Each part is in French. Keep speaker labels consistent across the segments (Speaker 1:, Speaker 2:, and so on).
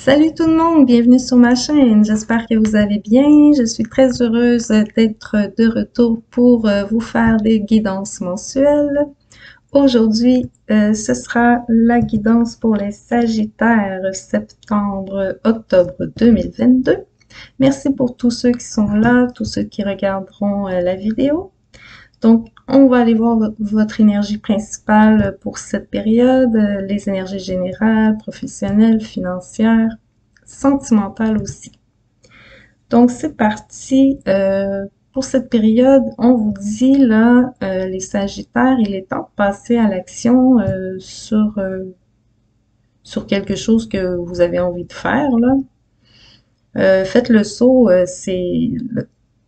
Speaker 1: Salut tout le monde, bienvenue sur ma chaîne. J'espère que vous allez bien. Je suis très heureuse d'être de retour pour vous faire des guidances mensuelles. Aujourd'hui, ce sera la guidance pour les Sagittaires septembre-octobre 2022. Merci pour tous ceux qui sont là, tous ceux qui regarderont la vidéo. Donc, on va aller voir votre énergie principale pour cette période, les énergies générales, professionnelles, financières, sentimentales aussi. Donc, c'est parti. Pour cette période, on vous dit là, les Sagittaires, il est temps de passer à l'action sur quelque chose que vous avez envie de faire là. Faites le saut, c'est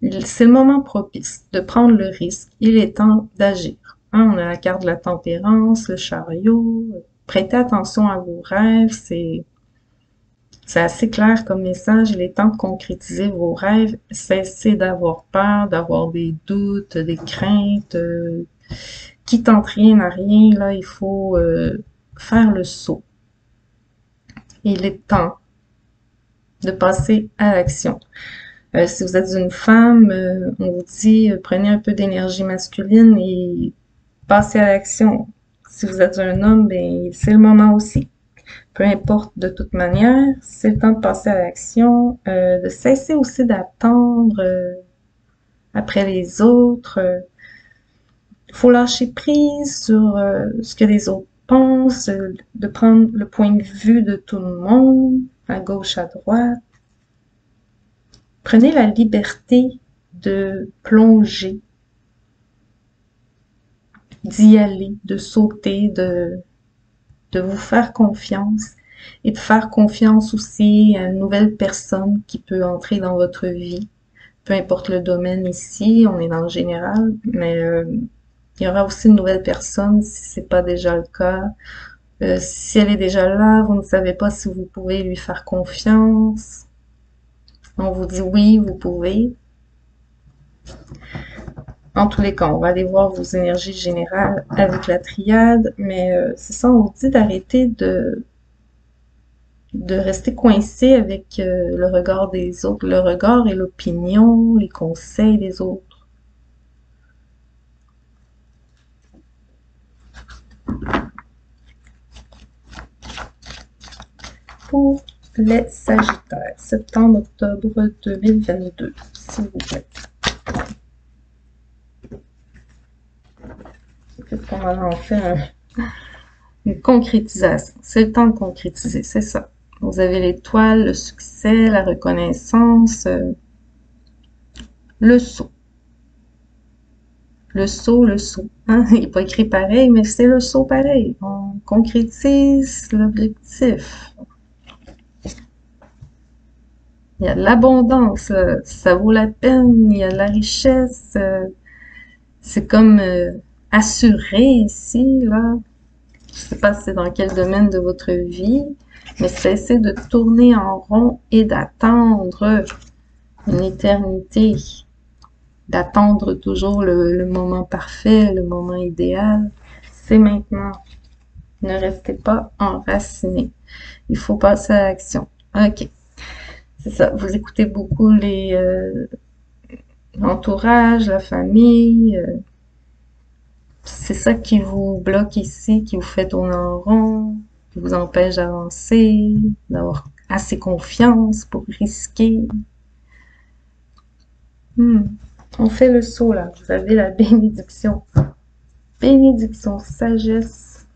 Speaker 1: le moment propice de prendre le risque. Il est temps d'agir. Hein, on a la carte de la tempérance, le chariot. Prêtez attention à vos rêves. C'est assez clair comme message. Il est temps de concrétiser vos rêves. Cessez d'avoir peur, d'avoir des doutes, des craintes. Qui tente rien à rien. Là, il faut faire le saut. Il est temps de passer à l'action. Si vous êtes une femme, on vous dit prenez un peu d'énergie masculine et passez à l'action. Si vous êtes un homme, ben c'est le moment aussi. Peu importe, de toute manière, c'est le temps de passer à l'action, de cesser aussi d'attendre après les autres. Il faut lâcher prise sur ce que les autres pensent, de prendre le point de vue de tout le monde, à gauche, à droite. Prenez la liberté de plonger, d'y aller, de sauter, de vous faire confiance et de faire confiance aussi à une nouvelle personne qui peut entrer dans votre vie. Peu importe le domaine ici, on est dans le général, mais il y aura aussi une nouvelle personne si c'est pas déjà le cas. Si elle est déjà là, vous ne savez pas si vous pouvez lui faire confiance. On vous dit oui, vous pouvez. En tous les cas, on va aller voir vos énergies générales avec la triade, mais c'est ça, on vous dit d'arrêter de rester coincé avec le regard des autres, le regard et l'opinion, les conseils des autres. Pour les Sagittaires, septembre-octobre 2022, s'il vous plaît. Qu'est-ce qu'on va en faire? Une concrétisation. C'est le temps de concrétiser, c'est ça. Vous avez l'étoile, le succès, la reconnaissance, le saut. Le saut. Hein? Il n'est pas écrit pareil, mais c'est le saut pareil. On concrétise l'objectif. Il y a de l'abondance, ça vaut la peine, il y a de la richesse. C'est comme assuré ici, là. Je sais pas si c'est dans quel domaine de votre vie, mais cessez de tourner en rond et d'attendre une éternité. D'attendre toujours le moment parfait, le moment idéal. C'est maintenant. Ne restez pas enraciné. Il faut passer à l'action. Ok. C'est ça. Vous écoutez beaucoup l'entourage, la famille. C'est ça qui vous bloque ici, qui vous fait tourner en rond, qui vous empêche d'avancer, d'avoir assez confiance pour risquer. On fait le saut là. Vous avez la bénédiction. Bénédiction, sagesse,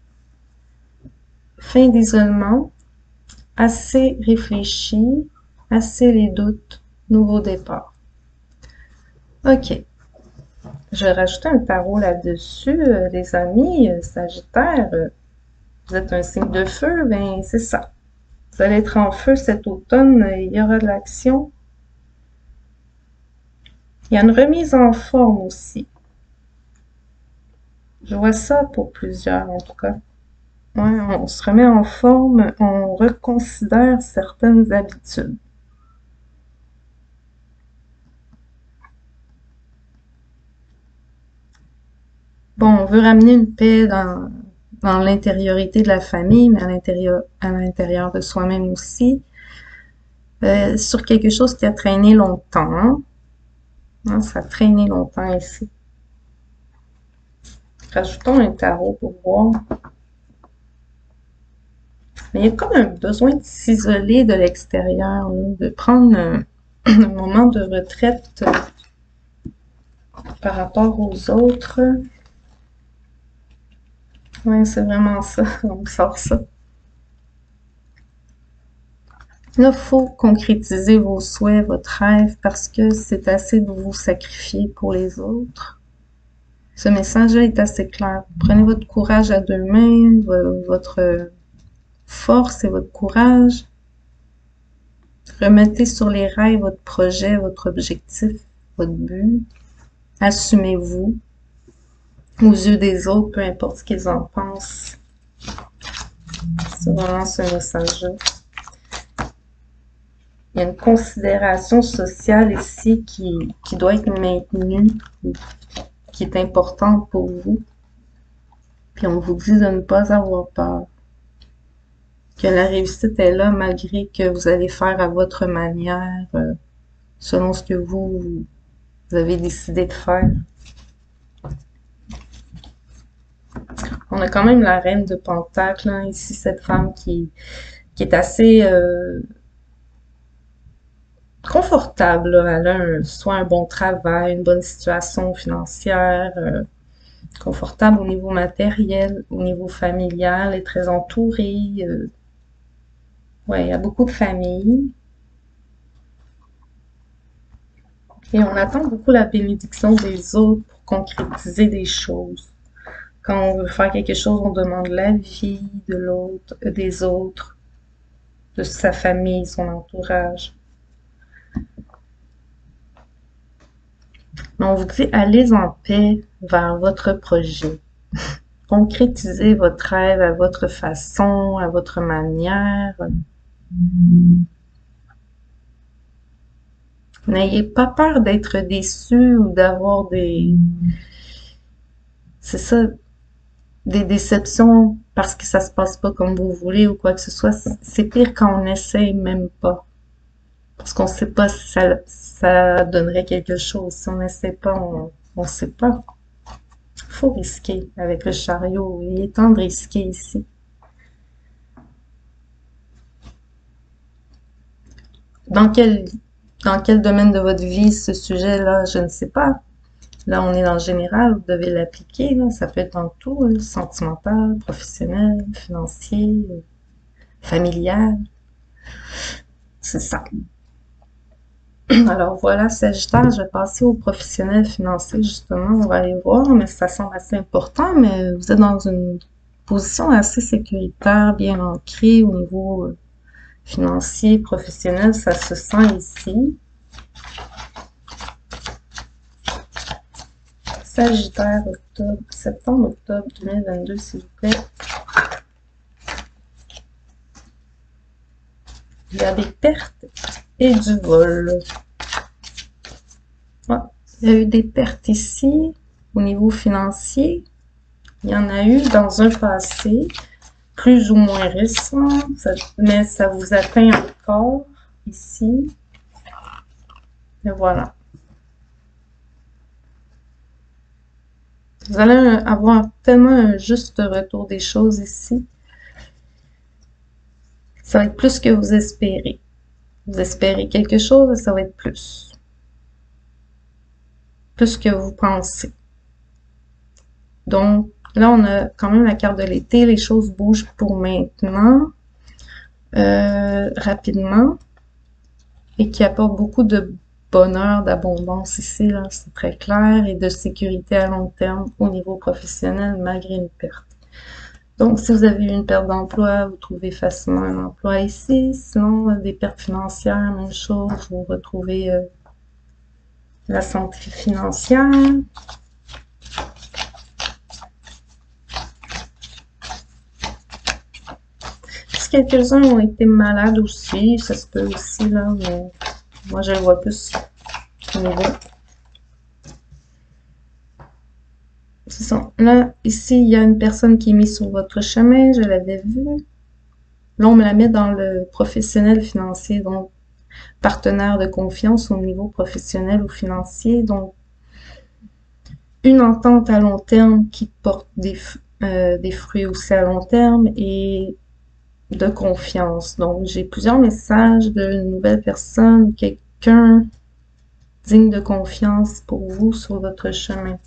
Speaker 1: fin d'isolement, assez réfléchi, assez les doutes, nouveau départ. Ok. Je vais rajouter un tarot là-dessus, les amis, Sagittaire. Vous êtes un signe de feu, ben c'est ça. Vous allez être en feu cet automne, il y aura de l'action. Il y a une remise en forme aussi. Je vois ça pour plusieurs, en tout cas. Ouais, on se remet en forme, on reconsidère certaines habitudes. Bon, on veut ramener une paix dans l'intériorité de la famille, mais à l'intérieur de soi-même aussi. sur quelque chose qui a traîné longtemps. Hein, ça a traîné longtemps ici. Rajoutons un tarot pour voir. Mais il y a comme un besoin de s'isoler de l'extérieur, de prendre un moment de retraite par rapport aux autres. Ouais, c'est vraiment ça. On sort ça. Là, il faut concrétiser vos souhaits, votre rêve, parce que c'est assez de vous sacrifier pour les autres. Ce message-là est assez clair. Prenez votre courage à deux mains, votre force et votre courage. Remettez sur les rails votre projet, votre objectif, votre but. Assumez-vous aux yeux des autres, peu importe ce qu'ils en pensent. C'est vraiment ce message-là. Il y a une considération sociale ici qui doit être maintenue, qui est importante pour vous. Puis on vous dit de ne pas avoir peur. Que la réussite est là malgré que vous allez faire à votre manière, selon ce que vous avez décidé de faire. On a quand même la reine de Pentacle, hein, ici, cette femme qui est assez confortable. Là. Elle a soit un bon travail, une bonne situation financière, confortable au niveau matériel, au niveau familial, elle est très entourée. Ouais, il y a beaucoup de familles. Et on attend beaucoup la bénédiction des autres pour concrétiser des choses. Quand on veut faire quelque chose, on demande l'avis de l'autre, des autres, de sa famille, son entourage. Mais on vous dit, allez en paix vers votre projet. Concrétisez votre rêve à votre façon, à votre manière. N'ayez pas peur d'être déçu ou d'avoir c'est ça, des déceptions parce que ça se passe pas comme vous voulez ou quoi que ce soit. C'est pire quand on n'essaye même pas. Parce qu'on sait pas si ça donnerait quelque chose. Si on n'essaie pas, on sait pas. Faut risquer avec le chariot. Il est temps de risquer ici. Dans quel, dans quel domaine de votre vie ce sujet-là, je ne sais pas. Là, on est dans le général, vous devez l'appliquer. Ça peut être dans tout, sentimental, professionnel, financier, familial. C'est ça. Alors voilà, Sagittaire, je vais passer au professionnel financier, justement. On va aller voir, mais ça semble assez important, mais vous êtes dans une position assez sécuritaire, bien ancrée au niveau financier, professionnel, ça se sent ici. Sagittaire, septembre-octobre 2022, s'il vous plaît. Il y a des pertes et du vol. Ouais, il y a eu des pertes ici, au niveau financier. Il y en a eu dans un passé, plus ou moins récent, mais ça vous atteint encore ici. Et voilà. Vous allez avoir tellement un juste retour des choses ici. Ça va être plus que vous espérez. Vous espérez quelque chose et ça va être plus. Plus que vous pensez. Donc, là, on a quand même la carte de l'été. Les choses bougent pour maintenant. Rapidement. Et qui apporte beaucoup de bonheur, d'abondance ici, là, c'est très clair, et de sécurité à long terme au niveau professionnel, malgré une perte. Donc, si vous avez eu une perte d'emploi, vous trouvez facilement un emploi ici. Sinon, des pertes financières, même chose, vous retrouvez la santé financière. Si quelques-uns ont été malades aussi, ça se peut aussi, là, mais moi, je le vois plus au niveau. C'est ça. Là, ici, il y a une personne qui est mise sur votre chemin, je l'avais vu. Là, on me la met dans le professionnel financier, donc partenaire de confiance au niveau professionnel ou financier. Donc, une entente à long terme qui porte des fruits aussi à long terme et de confiance. Donc, j'ai plusieurs messages d'une nouvelle personne, quelqu'un digne de confiance pour vous sur votre chemin.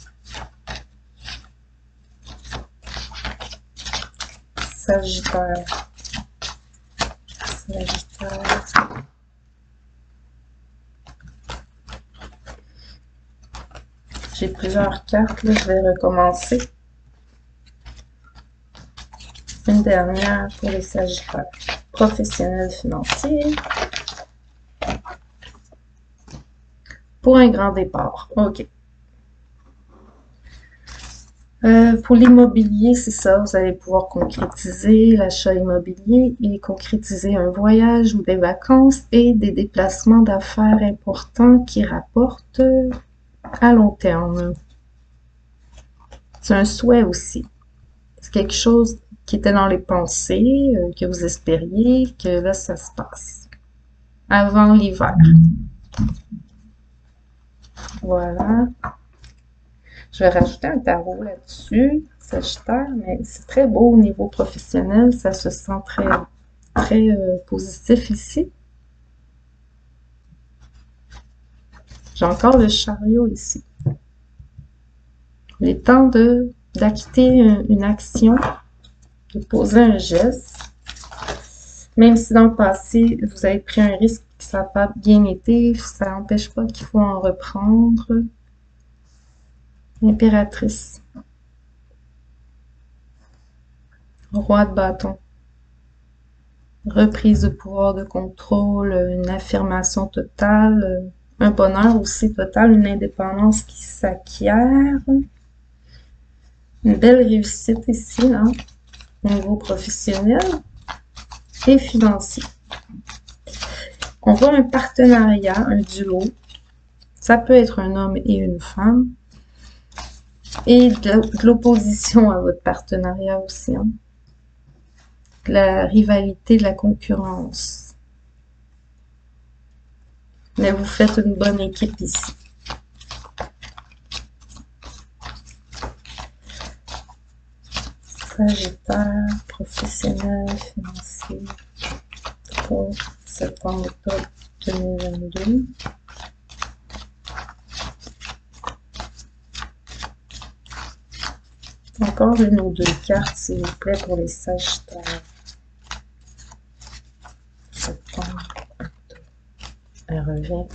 Speaker 1: Sagittaire. Sagittaire. J'ai plusieurs cartes, là, je vais recommencer. Une dernière pour les Sagittaires. Professionnel financier. Pour un grand départ. OK. Pour l'immobilier, c'est ça, vous allez pouvoir concrétiser l'achat immobilier et concrétiser un voyage ou des vacances et des déplacements d'affaires importants qui rapportent à long terme. C'est un souhait aussi. C'est quelque chose qui était dans les pensées, que vous espériez, que là, ça se passe. Avant l'hiver. Voilà. Je vais rajouter un tarot là-dessus, Sagittaire, mais c'est très beau au niveau professionnel. Ça se sent très, très positif ici. J'ai encore le chariot ici. Il est temps d'acquitter une action, de poser un geste. Même si dans le passé, vous avez pris un risque que ça n'a pas bien été, ça n'empêche pas qu'il faut en reprendre. L'impératrice. Roi de bâton. Reprise de pouvoir de contrôle, une affirmation totale, un bonheur aussi total, une indépendance qui s'acquiert. Une belle réussite ici, là, au niveau professionnel et financier. On voit un partenariat, un duo. Ça peut être un homme et une femme. Et de l'opposition à votre partenariat aussi. Hein. De la rivalité, de la concurrence. Mais vous faites une bonne équipe ici. Sagittaire, professionnel, financier, pour septembre-octobre 2022. Encore une ou deux cartes, s'il vous plaît, pour les Sagittaires. Septembre, octobre. Elle revient.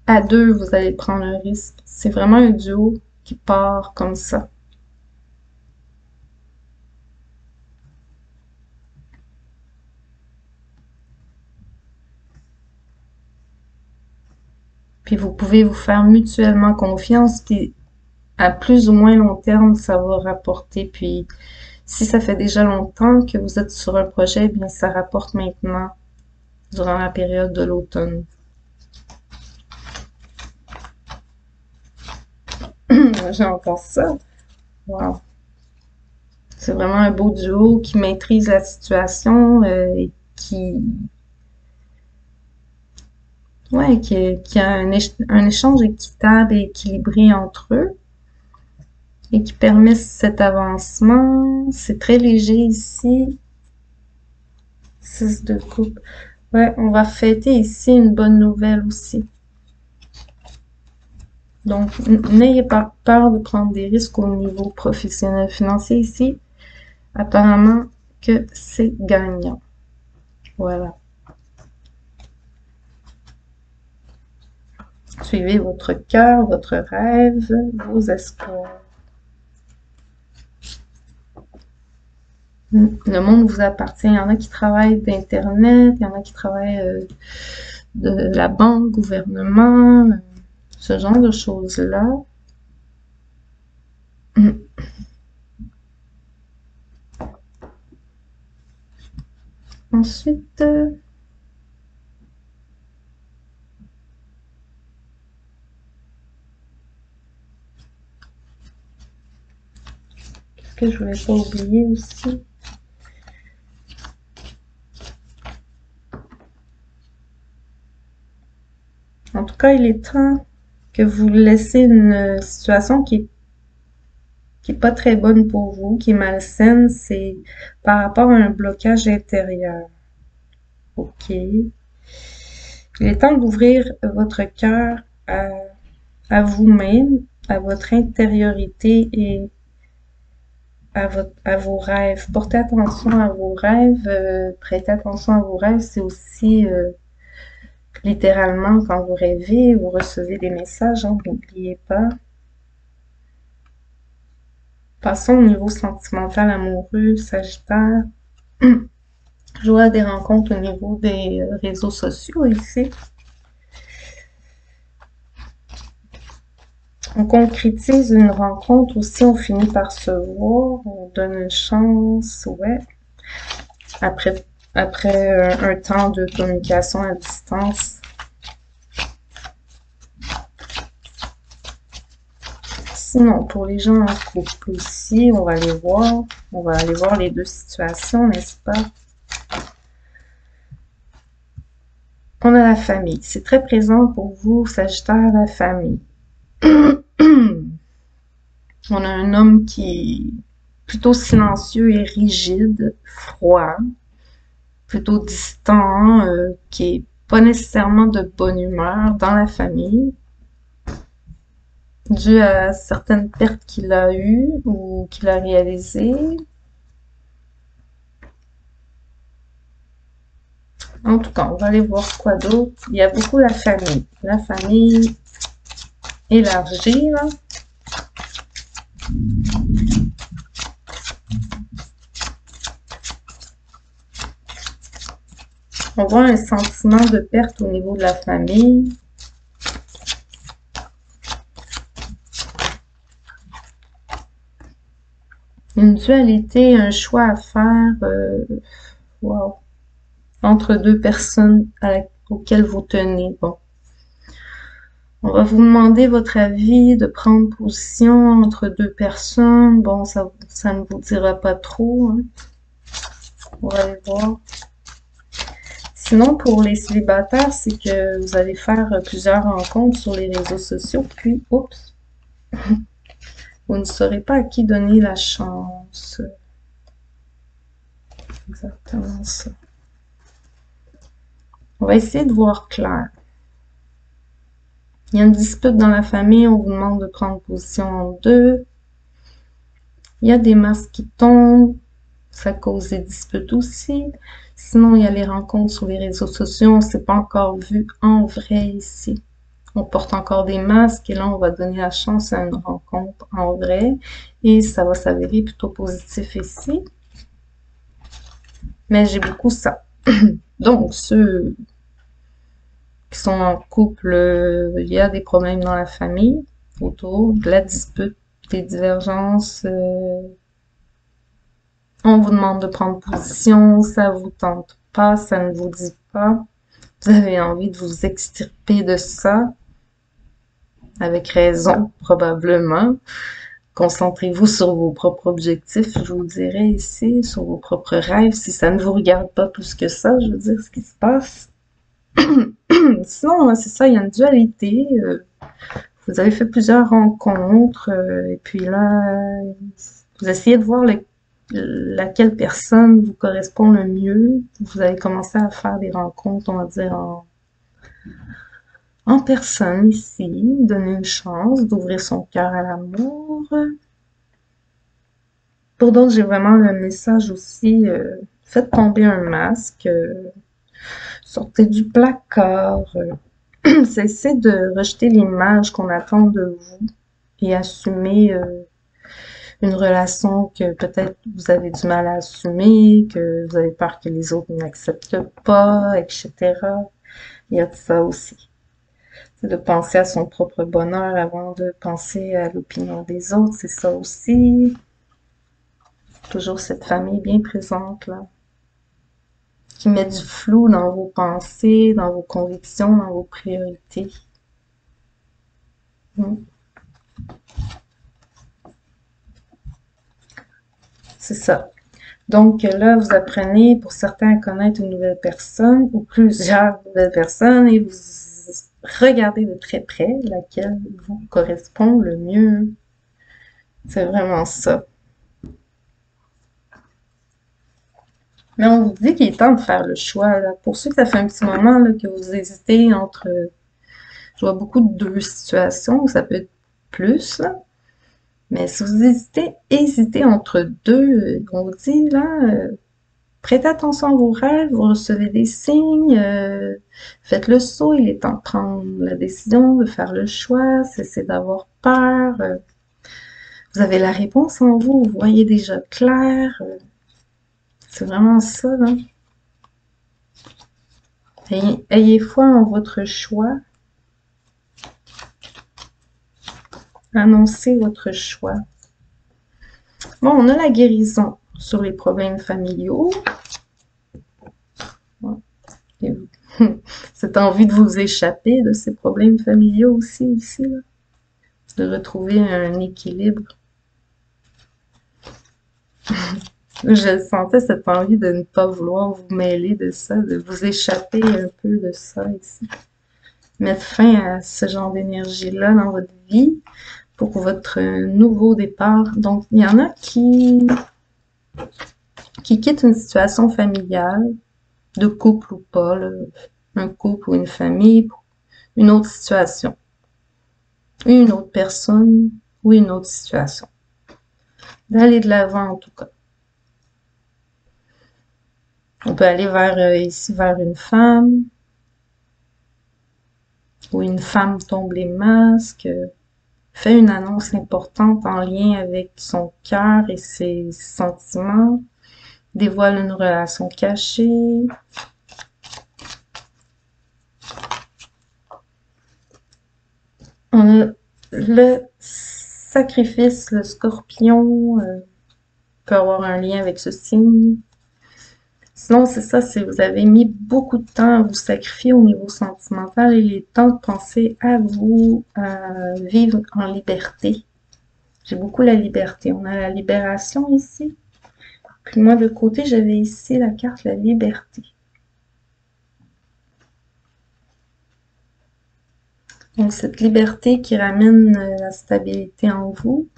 Speaker 1: À deux, vous allez prendre un risque. C'est vraiment un duo qui part comme ça. Puis vous pouvez vous faire mutuellement confiance, puis à plus ou moins long terme, ça va rapporter. Puis si ça fait déjà longtemps que vous êtes sur un projet, eh bien ça rapporte maintenant, durant la période de l'automne. J'ai encore ça. Wow. C'est vraiment un beau duo qui maîtrise la situation et qui a un échange équitable et équilibré entre eux et qui permet cet avancement. C'est très léger ici. 6 de coupe. Ouais, on va fêter ici une bonne nouvelle aussi. Donc, n'ayez pas peur de prendre des risques au niveau professionnel financier ici. Apparemment que c'est gagnant. Voilà. Suivez votre cœur, votre rêve, vos espoirs. Le monde vous appartient. Il y en a qui travaillent d'Internet, il y en a qui travaillent de la banque, gouvernement, ce genre de choses-là. Ensuite, qu'est-ce que je voulais pas oublier aussi? En tout cas, il est temps que vous laissez une situation qui est pas très bonne pour vous, qui est malsaine, c'est par rapport à un blocage intérieur. OK. Il est temps d'ouvrir votre cœur à vous-même, à votre intériorité et à vos rêves. Portez attention à vos rêves, prêtez attention à vos rêves. C'est aussi littéralement quand vous rêvez, vous recevez des messages, hein, n'oubliez pas. Passons au niveau sentimental amoureux, Sagittaire. Je vois des rencontres au niveau des réseaux sociaux ici. On concrétise une rencontre aussi, on finit par se voir, on donne une chance, ouais. Après un temps de communication à distance. Sinon, pour les gens en couple aussi, on va aller voir. On va aller voir les deux situations, n'est-ce pas? On a la famille. C'est très présent pour vous, Sagittaire, la famille. On a un homme qui est plutôt silencieux et rigide, froid, plutôt distant, qui est pas nécessairement de bonne humeur dans la famille, dû à certaines pertes qu'il a eues ou qu'il a réalisées. En tout cas, on va aller voir quoi d'autre. Il y a beaucoup la famille. La famille élargie, là. On voit un sentiment de perte au niveau de la famille. Une dualité, un choix à faire wow, entre deux personnes auxquelles vous tenez. Bon. On va vous demander votre avis, de prendre position entre deux personnes. Bon, ça ne vous dira pas trop. Hein. On va aller voir. Sinon, pour les célibataires, c'est que vous allez faire plusieurs rencontres sur les réseaux sociaux, puis, oups, vous ne saurez pas à qui donner la chance. Exactement ça. On va essayer de voir clair. Il y a une dispute dans la famille, on vous demande de prendre position en deux. Il y a des masques qui tombent, ça cause des disputes aussi. Sinon, il y a les rencontres sur les réseaux sociaux, on ne s'est pas encore vu en vrai ici. On porte encore des masques et là, on va donner la chance à une rencontre en vrai et ça va s'avérer plutôt positif ici. Mais j'ai beaucoup ça. Donc, ceux qui sont en couple, il y a des problèmes dans la famille autour de la dispute, des divergences. On vous demande de prendre position, ça vous tente pas, ça ne vous dit pas. Vous avez envie de vous extirper de ça, avec raison, probablement. Concentrez-vous sur vos propres objectifs, je vous dirais ici, sur vos propres rêves, si ça ne vous regarde pas plus que ça, je veux dire, ce qui se passe. Sinon, c'est ça, il y a une dualité. Vous avez fait plusieurs rencontres, et puis là, vous essayez de voir laquelle personne vous correspond le mieux. Vous avez commencé à faire des rencontres, on va dire, en personne ici, donner une chance d'ouvrir son cœur à l'amour. Pour d'autres, j'ai vraiment le message aussi, faites tomber un masque, sortez du placard, cessez de rejeter l'image qu'on attend de vous et assumez une relation que peut-être vous avez du mal à assumer, que vous avez peur que les autres n'acceptent pas, etc. Il y a de ça aussi. C'est de penser à son propre bonheur avant de penser à l'opinion des autres, c'est ça aussi. Toujours cette famille bien présente là, qui met du flou dans vos pensées, dans vos convictions, dans vos priorités. C'est ça. Donc là, vous apprenez pour certains à connaître une nouvelle personne ou plusieurs nouvelles personnes et regardez de très près laquelle vous correspond le mieux. C'est vraiment ça. Mais on vous dit qu'il est temps de faire le choix, là. Pour ceux que ça fait un petit moment là, que vous hésitez entre, je vois beaucoup de deux situations, ça peut être plus, là. Mais si vous hésitez entre deux, on vous dit là, prêtez attention à vos rêves, vous recevez des signes, faites le saut, il est temps de prendre la décision, de faire le choix, cessez d'avoir peur. Vous avez la réponse en vous, vous voyez déjà clair. C'est vraiment ça, là. Ayez foi en votre choix. Annoncez votre choix. Bon, on a la guérison sur les problèmes familiaux. Cette envie de vous échapper de ces problèmes familiaux aussi, ici, là. De retrouver un équilibre. Je sentais cette envie de ne pas vouloir vous mêler de ça, de vous échapper un peu de ça ici. Mettre fin à ce genre d'énergie-là dans votre vie pour votre nouveau départ. Donc, il y en a qui quittent une situation familiale, de couple ou pas, là, un couple ou une famille, pour une autre situation, une autre personne ou une autre situation. D'aller de l'avant en tout cas. On peut aller vers ici vers une femme, où une femme tombe les masques, fait une annonce importante en lien avec son cœur et ses sentiments, dévoile une relation cachée. On a le sacrifice, le scorpion peut avoir un lien avec ce signe. Sinon, c'est ça, si vous avez mis beaucoup de temps à vous sacrifier au niveau sentimental, il est temps de penser à vous vivre en liberté. J'ai beaucoup la liberté. On a la libération ici. Puis moi, de côté, j'avais ici la carte la liberté. Donc, cette liberté qui ramène la stabilité en vous.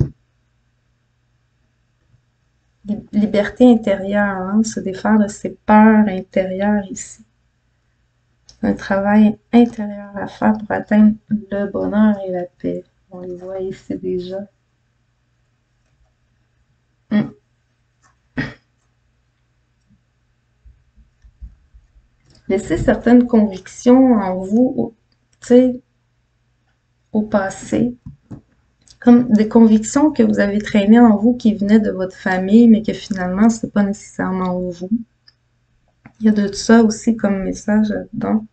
Speaker 1: Liberté intérieure, hein, se défaire de ses peurs intérieures ici. Un travail intérieur à faire pour atteindre le bonheur et la paix. On les voit ici déjà. Laissez certaines convictions en vous, tu sais, au passé, comme des convictions que vous avez traînées en vous qui venaient de votre famille, mais que finalement, c'est pas nécessairement vous. Il y a de ça aussi comme message là-dedans.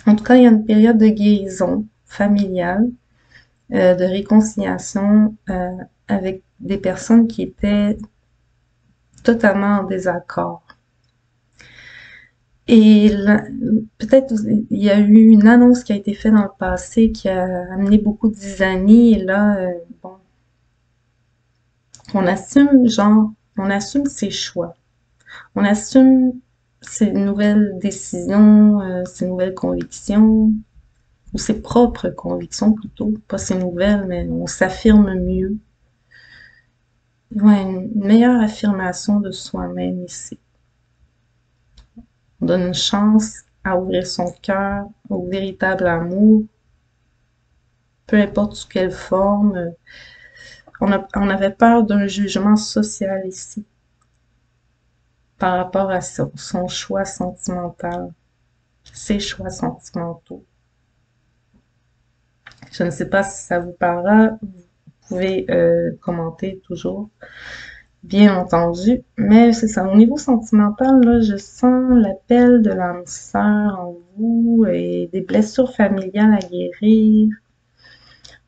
Speaker 1: En tout cas, il y a une période de guérison familiale, de réconciliation avec des personnes qui étaient totalement en désaccord. Et peut-être il y a eu une annonce qui a été faite dans le passé qui a amené beaucoup d'isanie et là, bon, on assume on assume ses choix. On assume ses nouvelles décisions, ses nouvelles convictions, ou ses propres convictions plutôt, pas ses nouvelles, mais on s'affirme mieux. Ouais, une meilleure affirmation de soi-même ici. On donne une chance à ouvrir son cœur au véritable amour, peu importe sous quelle forme. On avait peur d'un jugement social ici par rapport à son choix sentimental, ses choix sentimentaux. Je ne sais pas si ça vous parlera, vous pouvez commenter toujours, bien entendu, mais c'est ça. Au niveau sentimental, là, je sens l'appel de l'âme sœur en vous et des blessures familiales à guérir.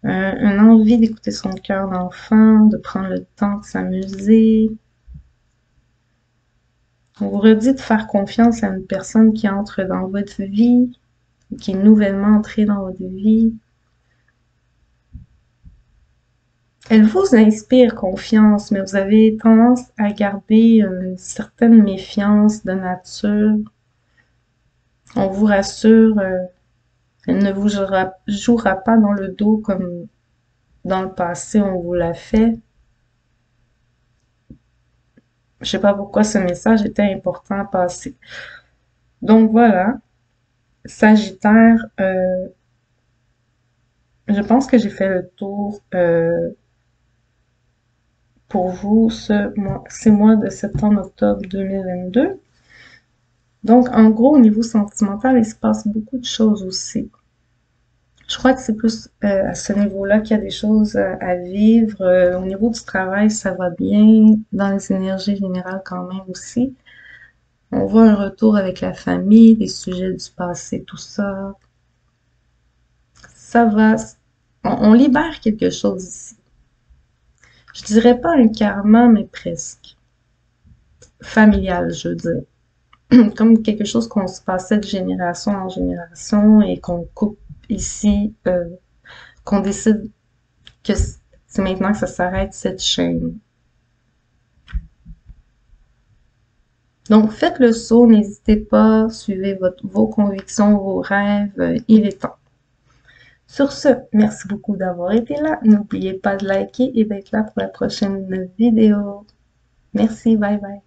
Speaker 1: Une envie d'écouter son cœur d'enfant, de prendre le temps de s'amuser. On vous redit de faire confiance à une personne qui entre dans votre vie, qui est nouvellement entrée dans votre vie. Elle vous inspire confiance, mais vous avez tendance à garder une certaine méfiance de nature. On vous rassure, elle ne vous jouera pas dans le dos comme dans le passé on vous l'a fait. Je sais pas pourquoi ce message était important à passer. Donc voilà, Sagittaire, je pense que j'ai fait le tour pour vous ces mois de septembre-octobre 2022. Donc en gros, au niveau sentimental, il se passe beaucoup de choses aussi. Je crois que c'est plus à ce niveau-là qu'il y a des choses à vivre. Au niveau du travail, ça va bien. Dans les énergies générales quand même aussi. On voit un retour avec la famille, les sujets du passé, tout ça. Ça va. On libère quelque chose ici. Je dirais pas un karma, mais presque. Familial, je veux dire. Comme quelque chose qu'on se passait de génération en génération et qu'on coupe ici, qu'on décide que c'est maintenant que ça s'arrête cette chaîne. Donc, faites le saut, n'hésitez pas, suivez vos convictions, vos rêves, il est temps. Sur ce, merci beaucoup d'avoir été là. N'oubliez pas de liker et d'être là pour la prochaine vidéo. Merci, bye bye.